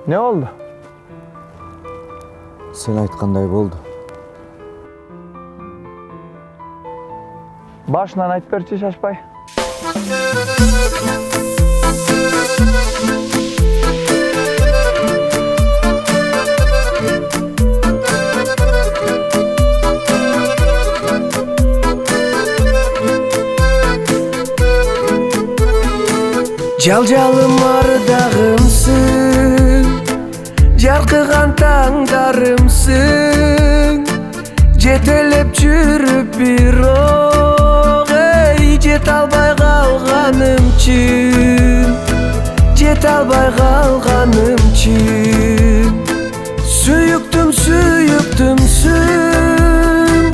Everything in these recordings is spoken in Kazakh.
Ne oldu? Sen aytқандай болды. Başından ayt berçi Şaşpay. Жалжалым ардағымсың, жарқыған таңдарымсың, жетелеп жүріп бирок, жете албай қалғаным үчүн, жете албай қалғаным үчүн. Сүйүктүмсүң,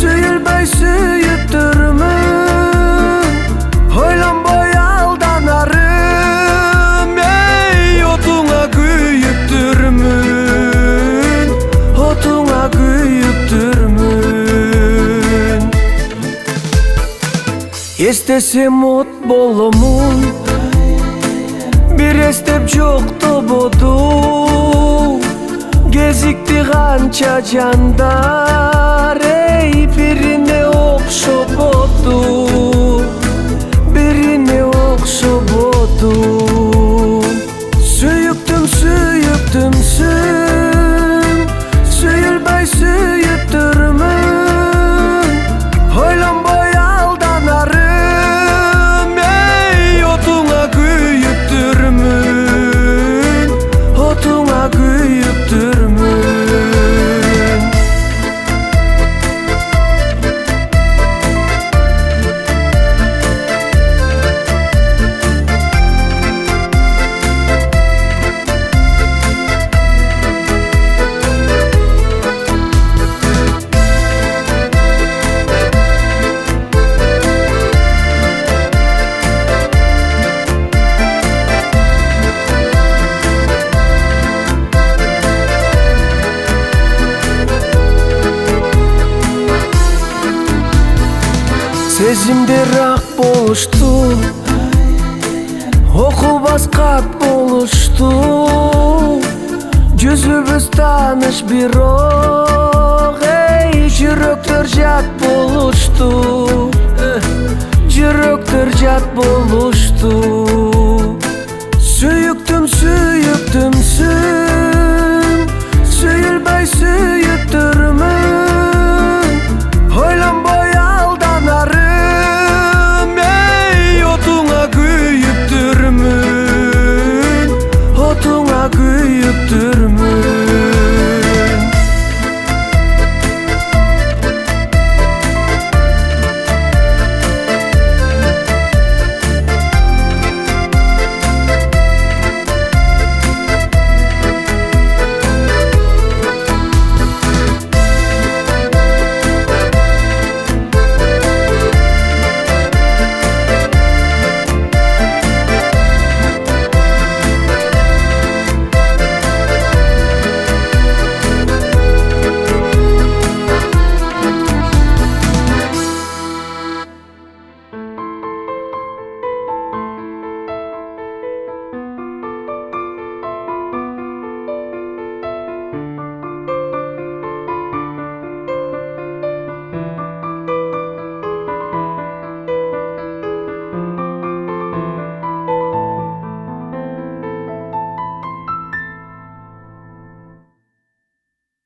сүйүлбөй сүйүп турмун, ойлонбой алданарым, отуңа күйүп турмун, отуңа күйүп турмун. Эстесем от боломун, бир эстеп жоктободу, кезикти канча жандар, бирине окшободу, бирине окшободу. Сүйүктүмсүң, сүйүлбөй сүйүп турмун, ойлонбой алданарым, отуңа күйүп турмун, отуңа күйүп турмун. Сезимдер ак болушту, окулбас кат болушту, жүзүбүз тааныш бирок, жүрөктөр жат болушту, жүрөктөр жат болушту. Сүйүктүмсүң,